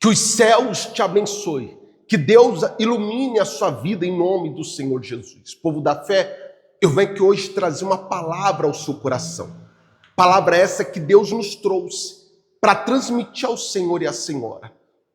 Que os céus te abençoem. Que Deus ilumine a sua vida em nome do Senhor Jesus. Povo da fé, eu venho aqui hoje trazer uma palavra ao seu coração. Palavra essa que Deus nos trouxe para transmitir ao Senhor e à Senhora.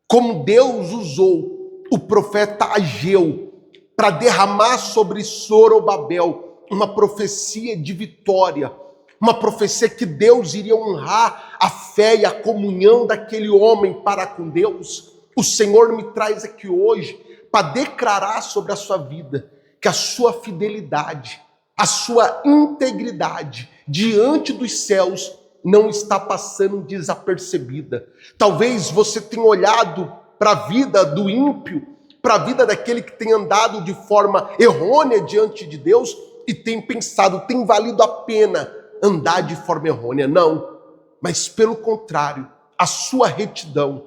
Como Deus usou o profeta Ageu para derramar sobre Zorobabel uma profecia de vitória. Uma profecia que Deus iria honrar a fé e a comunhão daquele homem para com Deus. O Senhor me traz aqui hoje para declarar sobre a sua vida que a sua fidelidade, a sua integridade diante dos céus não está passando desapercebida. Talvez você tenha olhado para a vida do ímpio, para a vida daquele que tem andado de forma errônea diante de Deus e tem pensado, tem valido a pena andar de forma errônea. Não, mas pelo contrário, a sua retidão,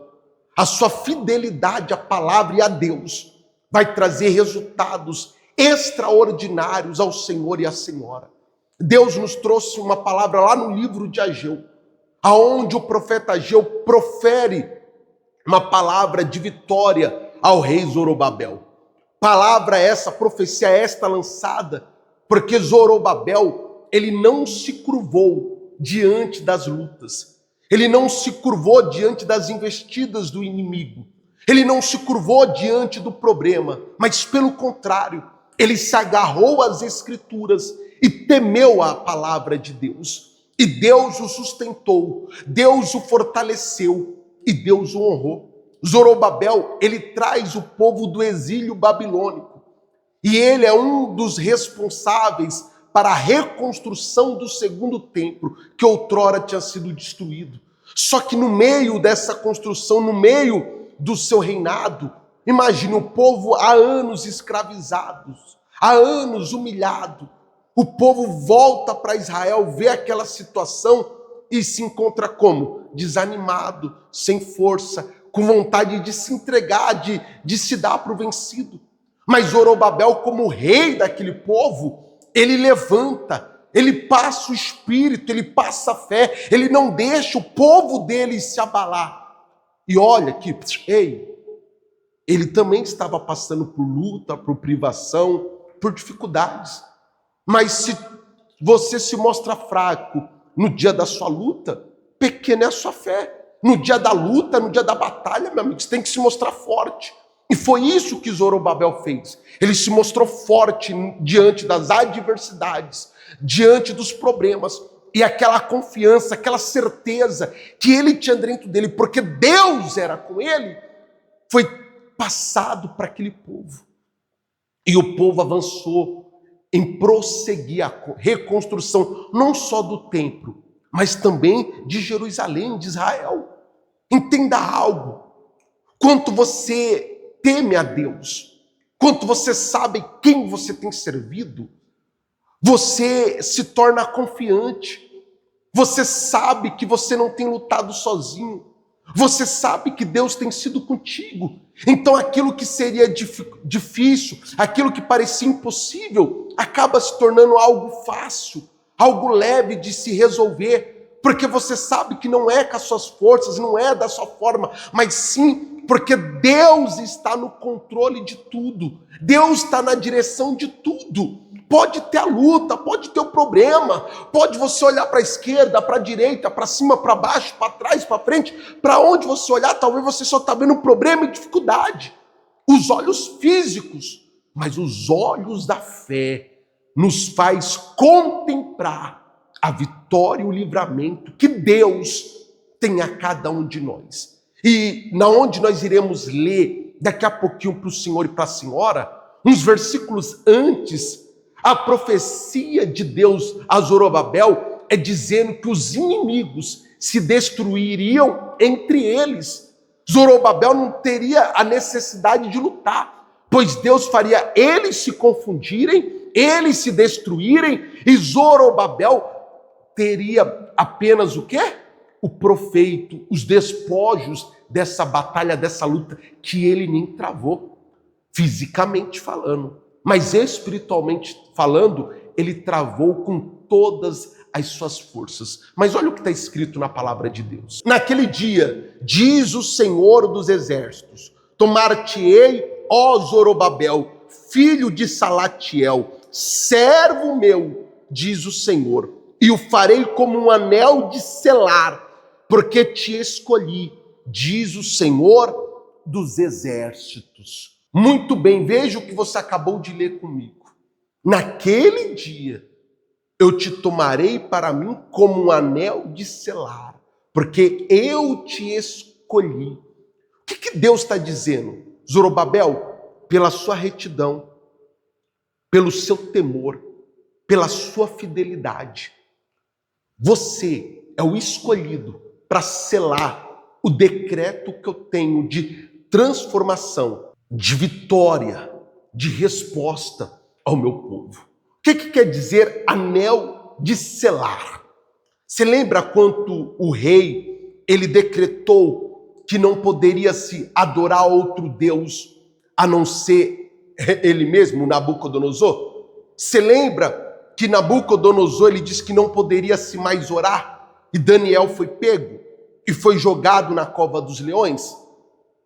a sua fidelidade à palavra e a Deus vai trazer resultados extraordinários ao Senhor e à Senhora. Deus nos trouxe uma palavra lá no livro de Ageu, aonde o profeta Ageu profere uma palavra de vitória ao rei Zorobabel. Palavra essa, profecia esta lançada, porque Zorobabel, ele não se curvou diante das lutas. Ele não se curvou diante das investidas do inimigo. Ele não se curvou diante do problema, mas pelo contrário, ele se agarrou às escrituras e temeu a palavra de Deus. E Deus o sustentou, Deus o fortaleceu e Deus o honrou. Zorobabel, ele traz o povo do exílio babilônico. E ele é um dos responsáveis para a reconstrução do segundo templo, que outrora tinha sido destruído. Só que no meio dessa construção, no meio do seu reinado, imagine o povo há anos escravizados, há anos humilhado. O povo volta para Israel, vê aquela situação e se encontra como? Desanimado, sem força, com vontade de se entregar, de se dar para o vencido. Mas Zorobabel, como rei daquele povo, ele levanta, ele passa o espírito, ele passa a fé, ele não deixa o povo dele se abalar. E olha que, ele também estava passando por luta, por privação, por dificuldades. Mas se você se mostra fraco no dia da sua luta, pequena é a sua fé. No dia da luta, no dia da batalha, meu amigo, você tem que se mostrar forte. E foi isso que Zorobabel fez. Ele se mostrou forte diante das adversidades, diante dos problemas. E aquela confiança, aquela certeza que ele tinha dentro dele, porque Deus era com ele, foi passado para aquele povo. E o povo avançou em prosseguir a reconstrução, não só do templo, mas também de Jerusalém, de Israel. Entenda algo. Quanto você teme a Deus, quanto você sabe quem você tem servido, você se torna confiante. Você sabe que você não tem lutado sozinho. Você sabe que Deus tem sido contigo. Então aquilo que seria difícil, aquilo que parecia impossível, acaba se tornando algo fácil, algo leve de se resolver, porque você sabe que não é com as suas forças, não é da sua forma, mas sim porque Deus está no controle de tudo. Deus está na direção de tudo. Pode ter a luta, pode ter o problema, pode você olhar para a esquerda, para a direita, para cima, para baixo, para trás, para frente, para onde você olhar, talvez você só está vendo problema e dificuldade. Os olhos físicos, mas os olhos da fé nos faz contemplar a vitória e o livramento que Deus tem a cada um de nós. E na onde nós iremos ler daqui a pouquinho para o Senhor e para a Senhora, uns versículos antes, a profecia de Deus a Zorobabel é dizendo que os inimigos se destruiriam entre eles. Zorobabel não teria a necessidade de lutar, pois Deus faria eles se confundirem, eles se destruírem, e Zorobabel teria apenas o quê? O proveito, os despojos dessa batalha, dessa luta, que ele nem travou, fisicamente falando. Mas espiritualmente falando, ele travou com todas as suas forças. Mas olha o que está escrito na palavra de Deus. Naquele dia, diz o Senhor dos Exércitos, tomar-te-ei, ó Zorobabel, filho de Salatiel, servo meu, diz o Senhor, e o farei como um anel de selar, porque te escolhi, diz o Senhor dos Exércitos. Muito bem, veja o que você acabou de ler comigo. Naquele dia, eu te tomarei para mim como um anel de selar, porque eu te escolhi. O que Deus está dizendo? Zorobabel, pela sua retidão, pelo seu temor, pela sua fidelidade, você é o escolhido para selar o decreto que eu tenho de transformação, de vitória, de resposta ao meu povo. O que quer dizer anel de selar? Você lembra quando o rei, ele decretou que não poderia se adorar outro Deus a não ser ele mesmo, Nabucodonosor? Você lembra que Nabucodonosor, ele disse que não poderia se mais orar? E Daniel foi pego e foi jogado na cova dos leões?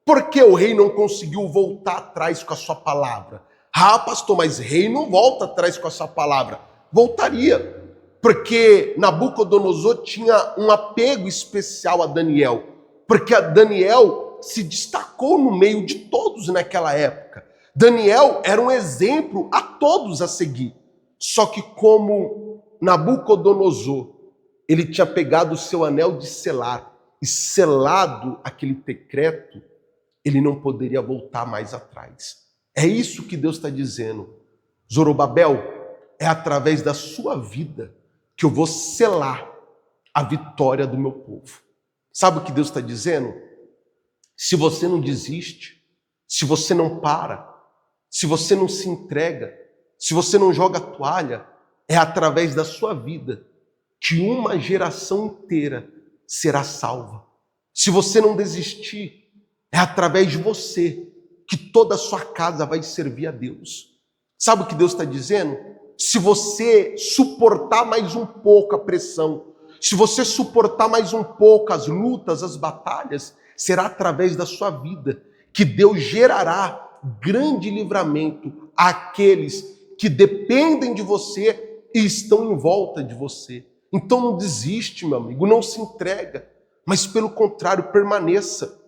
Por que o rei não conseguiu voltar atrás com a sua palavra? Ah, pastor, mas rei não volta atrás com a sua palavra. Voltaria, porque Nabucodonosor tinha um apego especial a Daniel, porque a Daniel se destacou no meio de todos naquela época. Daniel era um exemplo a todos a seguir. Só que como Nabucodonosor, ele tinha pegado o seu anel de selar e selado aquele decreto, ele não poderia voltar mais atrás. É isso que Deus está dizendo. Zorobabel, é através da sua vida que eu vou selar a vitória do meu povo. Sabe o que Deus está dizendo? Se você não desiste, se você não para, se você não se entrega, se você não joga a toalha, é através da sua vida que uma geração inteira será salva. Se você não desistir, é através de você que toda a sua casa vai servir a Deus. Sabe o que Deus está dizendo? Se você suportar mais um pouco a pressão, se você suportar mais um pouco as lutas, as batalhas, será através da sua vida que Deus gerará grande livramento àqueles que dependem de você e estão em volta de você. Então não desiste, meu amigo, não se entrega, mas pelo contrário, permaneça.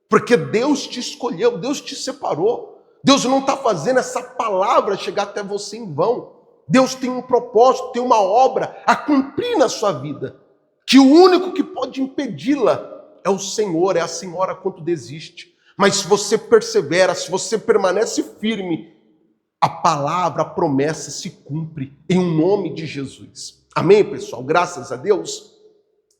Porque Deus te escolheu, Deus te separou. Deus não está fazendo essa palavra chegar até você em vão. Deus tem um propósito, tem uma obra a cumprir na sua vida, que o único que pode impedi-la é o Senhor, é a senhora quando desiste. Mas se você persevera, se você permanece firme, a palavra, a promessa se cumpre em nome de Jesus. Amém, pessoal? Graças a Deus.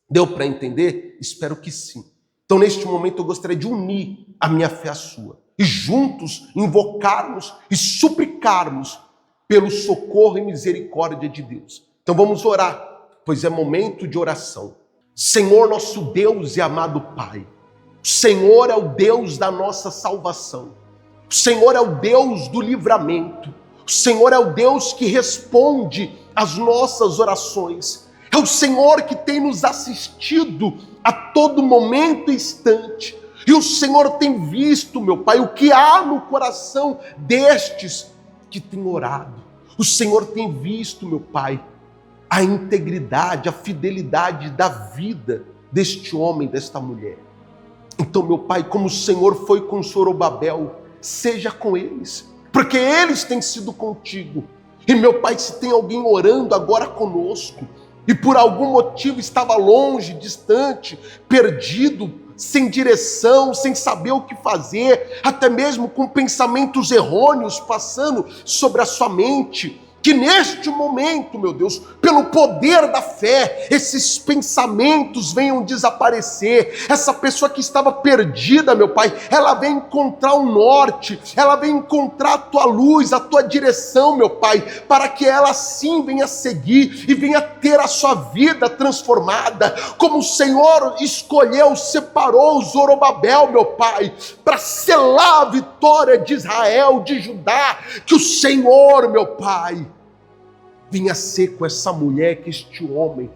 Deu para entender? Espero que sim. Então, neste momento, eu gostaria de unir a minha fé à sua e juntos invocarmos e suplicarmos pelo socorro e misericórdia de Deus. Então, vamos orar, pois é momento de oração. Senhor, nosso Deus e amado Pai, o Senhor é o Deus da nossa salvação. O Senhor é o Deus do livramento. O Senhor é o Deus que responde às nossas orações. É o Senhor que tem nos assistido a todo momento e instante. E o Senhor tem visto, meu Pai, o que há no coração destes que têm orado. O Senhor tem visto, meu Pai, a integridade, a fidelidade da vida deste homem, desta mulher. Então, meu Pai, como o Senhor foi com Zorobabel, seja com eles, porque eles têm sido contigo. E, meu Pai, se tem alguém orando agora conosco, e por algum motivo estava longe, distante, perdido, sem direção, sem saber o que fazer, até mesmo com pensamentos errôneos passando sobre a sua mente, que neste momento, meu Deus, pelo poder da fé, esses pensamentos venham desaparecer. Essa pessoa que estava perdida, meu Pai, ela vem encontrar um norte, ela vem encontrar a tua luz, a tua direção, meu Pai, para que ela sim venha seguir e venha ter a sua vida transformada, como o Senhor escolheu, separou Zorobabel, meu Pai, para selar a vitória de Israel, de Judá. Que o Senhor, meu Pai, venha ser com essa mulher, que este homem,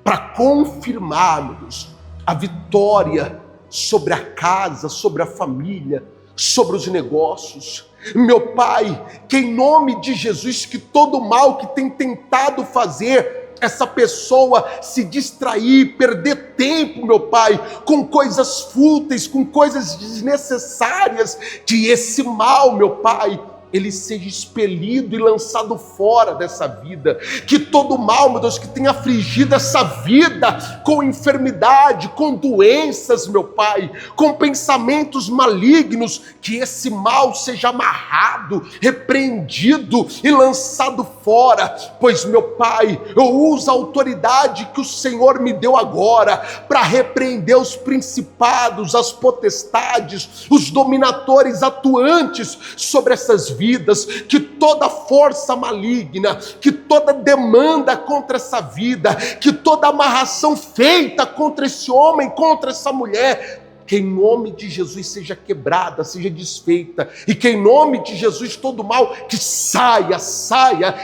para confirmar, meu Deus, a vitória sobre a casa, sobre a família, sobre os negócios. Meu Pai, que em nome de Jesus, que todo mal que tem tentado fazer essa pessoa se distrair, perder tempo, meu Pai, com coisas fúteis, com coisas desnecessárias, que esse mal, meu Pai, ele seja expelido e lançado fora dessa vida, que todo mal, meu Deus, que tenha afligido essa vida com enfermidade, com doenças, meu Pai, com pensamentos malignos, que esse mal seja amarrado, repreendido e lançado fora, pois, meu Pai, eu uso a autoridade que o Senhor me deu agora para repreender os principados, as potestades, os dominadores atuantes sobre essas vidas, que toda força maligna, que toda demanda contra essa vida, que toda amarração feita contra esse homem, contra essa mulher, que em nome de Jesus seja quebrada, seja desfeita, e que em nome de Jesus todo mal que saia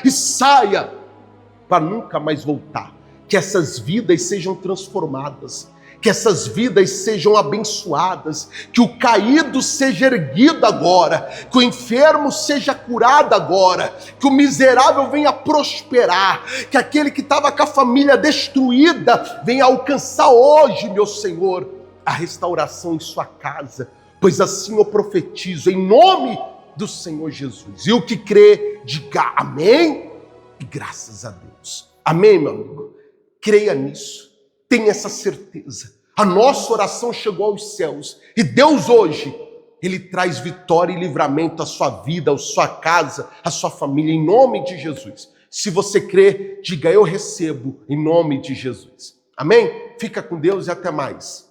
e saia, para nunca mais voltar, que essas vidas sejam transformadas, que essas vidas sejam abençoadas, que o caído seja erguido agora, que o enfermo seja curado agora, que o miserável venha prosperar, que aquele que estava com a família destruída venha alcançar hoje, meu Senhor, a restauração em sua casa, pois assim eu profetizo em nome do Senhor Jesus. E o que crê, diga amém e graças a Deus. Amém, meu amigo? Creia nisso. Tenha essa certeza. A nossa oração chegou aos céus. E Deus hoje, Ele traz vitória e livramento à sua vida, à sua casa, à sua família, em nome de Jesus. Se você crê, diga eu recebo, em nome de Jesus. Amém? Fica com Deus e até mais.